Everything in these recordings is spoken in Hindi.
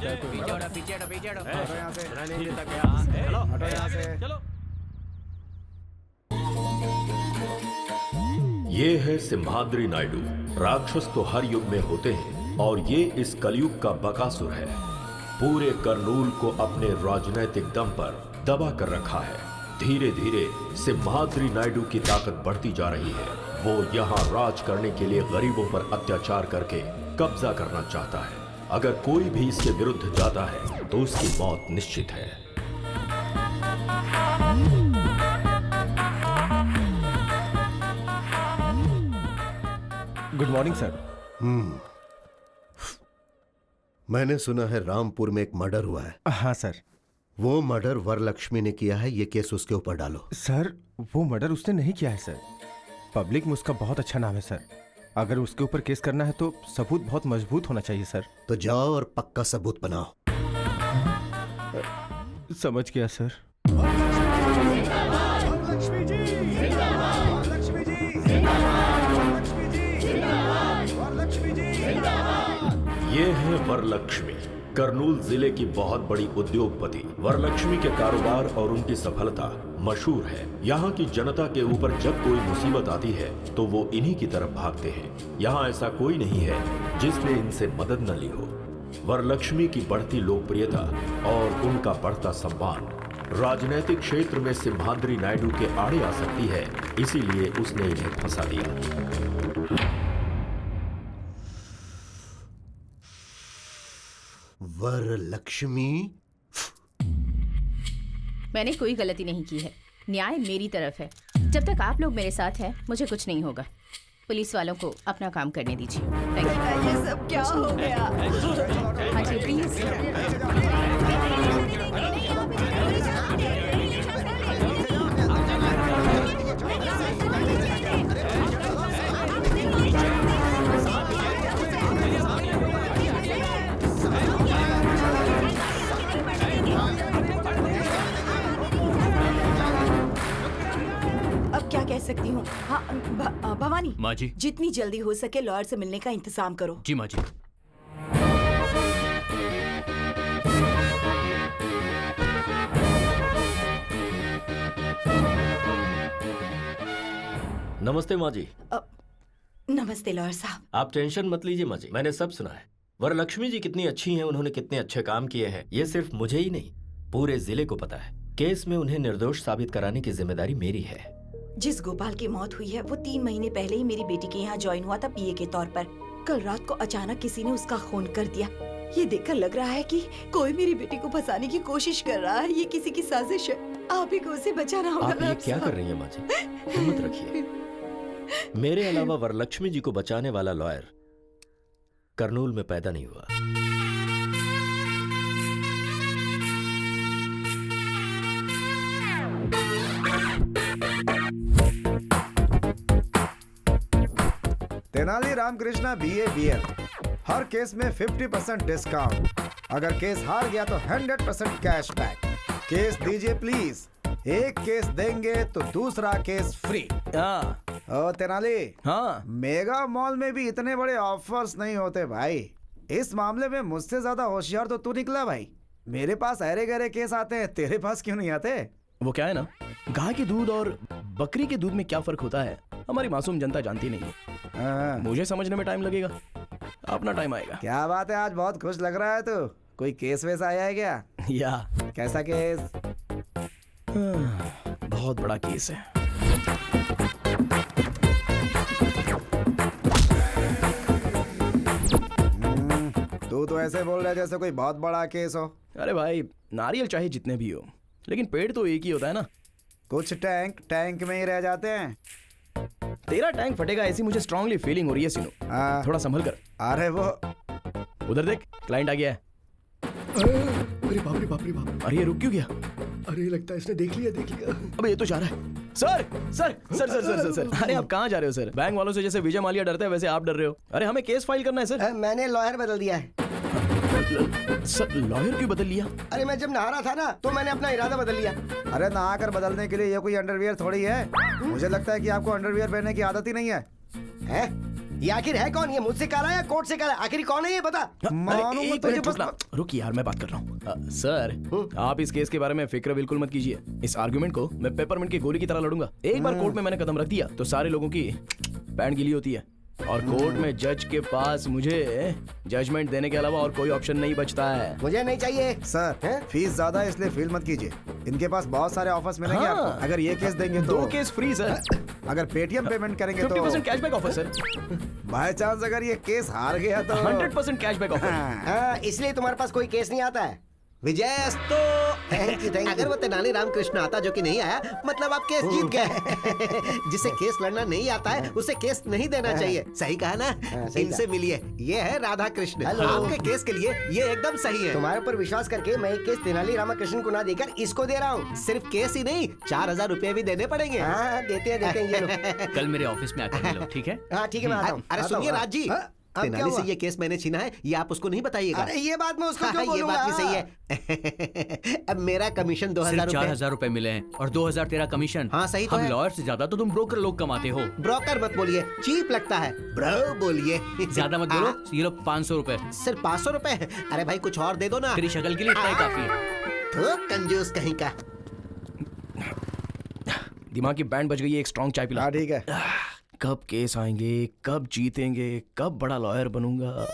पीछे हटो हटो यहाँ से। नहीं देता क्या? चलो हटो यहाँ से। चलो। ये है सिम्हाद्री नायडू। राक्षस तो हर युग में होते हैं और ये इस कलयुग का बकासुर है। पूरे करनूल को अपने राजनैतिक दम पर दबा कर रखा है। धीरे धीरे सिम्हाद्री नायडू की ताकत बढ़ती जा रही है। वो यहाँ राज करने के लिए गरीबों पर अत्याचार करके कब्जा करना चाहता है। अगर कोई भी इसके विरुद्ध जाता है तो उसकी मौत निश्चित है। Good morning sir. मैंने सुना है रामपुर में एक मर्डर हुआ है। हाँ सर। वो मर्डर वरलक्ष्मी ने किया है, ये केस उसके ऊपर डालो। सर वो मर्डर उसने नहीं किया है सर। पब्लिक में उसका बहुत अच्छा नाम है सर। अगर उसके ऊपर केस करना है तो सबूत बहुत मजबूत होना चाहिए सर। तो जाओ और पक्का सबूत बनाओ। समझ गया सर। ये है वरलक्ष्मी, करनूल जिले की बहुत बड़ी उद्योगपति। वरलक्ष्मी के कारोबार और उनकी सफलता मशहूर है। यहाँ की जनता के ऊपर जब कोई मुसीबत आती है तो वो इन्हीं की तरफ भागते हैं। यहाँ ऐसा कोई नहीं है जिसने इनसे मदद न ली हो। वरलक्ष्मी की बढ़ती लोकप्रियता और उनका बढ़ता सम्मान राजनीतिक क्षेत्र में सिम्हाद्री नायडू के आड़े आ सकती है, इसीलिए उसने इन्हें फंसा दिया। वरलक्ष्मी, मैंने कोई गलती नहीं की है। न्याय मेरी तरफ है। जब तक आप लोग मेरे साथ हैं, मुझे कुछ नहीं होगा। पुलिस वालों को अपना काम करने दीजिए। Thank you. ये सब क्या हो गया? हाँ जी प्लीज। अब क्या कह सकती हूँ? हाँ भवानी माँ जी। जितनी जल्दी हो सके लॉयर से मिलने का इंतजाम करो। जी माँ जी। नमस्ते माँ जी। नमस्ते लॉयर साहब। आप टेंशन मत लीजिए माँ जी, मैंने सब सुना है। वरलक्ष्मी जी कितनी अच्छी हैं, उन्होंने कितने अच्छे काम किए हैं, ये सिर्फ मुझे ही नहीं पूरे जिले को पता है। केस में उन्हें निर्दोष साबित कराने की जिम्मेदारी मेरी है। जिस गोपाल की मौत हुई है वो 3 महीने पहले ही मेरी बेटी के यहाँ ज्वाइन हुआ था पीए के तौर पर। कल रात को अचानक किसी ने उसका खून कर दिया। ये देखकर लग रहा है कि कोई मेरी बेटी को फंसाने की कोशिश कर रहा है। ये किसी की साजिश है। आप ही को उसे बचाना होगा। आप ये क्या कर रही हैं माँ जी? हिम्मत रखिए। मेरे अलावा वरलक्ष्मी जी को बचाने वाला लॉयर करनूल में पैदा नहीं हुआ। तेनाली रामकृष्णा BA BL, हर केस में 50% डिस्काउंट। अगर केस हार गया तो 100% कैशबैक। केस दीजिए प्लीज। एक केस देंगे तो दूसरा केस फ्री। ओ तेनाली, हाँ मेगा मॉल में भी इतने बड़े ऑफर्स नहीं होते भाई। इस मामले में मुझसे ज्यादा होशियार तो तू निकला भाई। मेरे पास अरे गहरे केस आते हैं, तेरे पास क्यों नहीं आते? वो क्या है ना, गाय के दूध और बकरी के दूध में क्या फर्क होता है हमारी मासूम जनता जानती नहीं है। मुझे समझने में टाइम लगेगा, अपना टाइम आएगा। क्या बात है, आज बहुत खुश लग रहा है तू। कोई केस वैसा आया है क्या? या कैसा केस? बहुत बड़ा केस है। तू तो ऐसे बोल रहा है जैसे कोई बहुत बड़ा केस हो। अरे भाई, नारियल चाहे जितने भी हो, लेकिन पेड़ तो एक ही होता है ना। कुछ टैंक टैंक में ही रह जाते हैं। तेरा टैंक फटेगा ऐसी मुझे स्ट्रांगली फीलिंग हो रही है सीनू। थोड़ा संभल कर। अरे वो उधर देख, क्लाइंट आ गया है। अरे बाप रे बाप रे बाप। अरे ये रुक क्यों गया? अरे लगता है इसने देख लिया। अबे ये तो जा रहा है। Sir sir sir sir sir sir sir अरे आप कहाँ जा रहे हो सर? बैंक वालों से जैसे विजय माल्या डरते हैं वैसे आप डर रहे हो। अरे हमें केस फाइल करना है सर। मैंने लॉयर बदल दिया है। सर लॉयर क्यों बदल लिया? अरे मैं जब नहा रहा था ना तो मैंने अपना इरादा बदल लिया। अरे नहा कर बदलने के लिए ये कोई अंडरवियर थोड़ी है। मुझे लगता है कि आपको अंडरवियर पहनने की आदत ही नहीं है। हैं? ये आखिर है कौन? ये मुझसे काला या कोर्ट से काला? आखिर कौन है ये बता। मानो एक मैं तुझे मिनट बस रुकना। रुक यार, मैं बात कर रहा हूँ। सर, आप इस केस के बारे में फिक्र बिल्कुल मत कीजिए। इस आर्गुमेंट को मैं पेपरमिंट की गोली की तरह लड़ूंगा। एक बार कोर्ट में मैंने कदम रख दिया तो सारे लोगों की पैंट गीली होती है, और कोर्ट में जज के पास मुझे जजमेंट देने के अलावा और कोई ऑप्शन नहीं बचता है। मुझे नहीं चाहिए। सर, फीस ज्यादा है इसलिए फील मत कीजिए। इनके पास बहुत सारे ऑफर्स मिलेंगे हाँ। आपको। अगर ये केस देंगे तो 2 केस फ्री सर। अगर पेटीएम पेमेंट करेंगे तो 50% cashback offer sir. By chance अगर ये केस हार गया तो 100% कैशबैक ऑफर। हाँ, इसलिए तुम्हारे पास कोई केस नहीं आता है। विजयस्तु। Thank you. अगर वो तेनाली रामकृष्ण आता जो कि नहीं आया, मतलब आप केस जीत गए। जिसे केस लड़ना नहीं आता है उसे केस नहीं देना चाहिए। सही कहा ना? सही इनसे मिलिए, ये है राधा कृष्ण। हेलो। आपके केस के लिए ये एकदम सही है। तुम्हारे ऊपर विश्वास करके मैं एक केस तेनाली रामकृष्ण को ना देकर इसको दे रहा हूँ। सिर्फ केस ही नहीं, 4000 रुपए भी देने पड़ेंगे। हाँ, देते हैं ये लो। कल मेरे ऑफिस में आकर मिलो, ठीक है? हाँ ठीक है, मैं आता हूँ। अरे आता सुनिए हूँ। राज जी, हाँ, अब क्या तेनाली से हुआ? ये केस मैंने छीना है, ये आप उसको नहीं बताइएगा। अरे ये बात मैं उसको क्यों ये बोलूंगा? बात भी सही है। अब मेरा कमीशन 2000 सिर्फ रुपए। 4000 रुपए मिले हैं और 2000 तेरा कमीशन। हाँ, सही तो हम है। लॉयर से ज्यादा तो तुम ब्रोकर लोग कमाते हो। ब्रोकर मत बोलिए, चीप लगता है। ब्रो बोलिए। ज्यादा मत बोलो। ये लो 500 रुपए। सिर्फ 500 रुपए? अरे भाई कुछ और दे दो ना। तेरी शक्ल के लिए इतना ही काफी है। तो कंजूस कहीं का। दिमाग की बैंड बज गई है, एक स्ट्रॉन्ग चाय पिला। हाँ ठीक है। कब केस आएंगे, कब जीतेंगे, कब बड़ा लॉयर बनूंगा।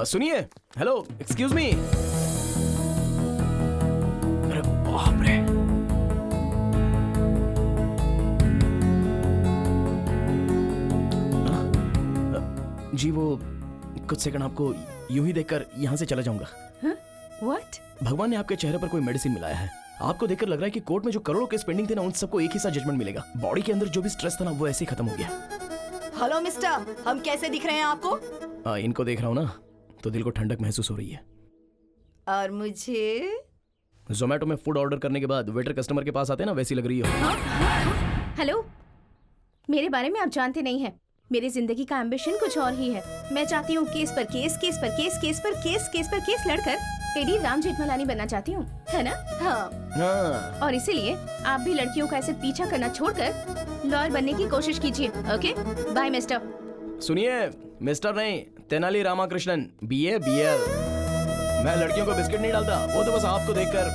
सुनिए, हेलो, एक्सक्यूज मी। अरे बाप रे। जी वो कुछ सेकंड आपको यूं ही देखकर यहाँ से चला जाऊंगा। व्हाट? भगवान ने आपके चेहरे पर कोई मेडिसिन मिलाया है। आपको देखकर लग रहा है कि कोर्ट में जो करोड़ों केस पेंडिंग थे ना, उन सबको एक ही साथ जजमेंट मिलेगा। बॉडी के अंदर जो भी स्ट्रेस था ना, वो ऐसे ही खत्म हो गया। हेलो मिस्टर, हम कैसे दिख रहे हैं आपको? इनको देख रहा हूँ ना, तो दिल को ठंडक महसूस हो रही है। और मुझे? जोमेटो में फूड ऑर्डर करने के बाद वेटर कस्टमर के पास आते हैं ना, वैसी लग रही हो। हेलो, मेरे बारे में आप जानते नहीं हैं। मेरी जिंदगी का एम्बिशन कुछ और ही है। मैं चाहती हूँ केस पर केस, केस पर केस, केस पर केस, केस पर केस लड़कर एडी राम जेठमलानी बनना चाहती हूँ, है ना? हाँ। और इसीलिए आप भी लड़कियों का ऐसे पीछा करना छोड़कर लॉयर बनने की कोशिश कीजिए। Okay, bye mister. सुनिए, मिस्टर नहीं, तेनाली रामाकृष्णन, BA BL। मैं लड़कियों को बिस्किट नहीं डालता, वो तो बस आपको देखकर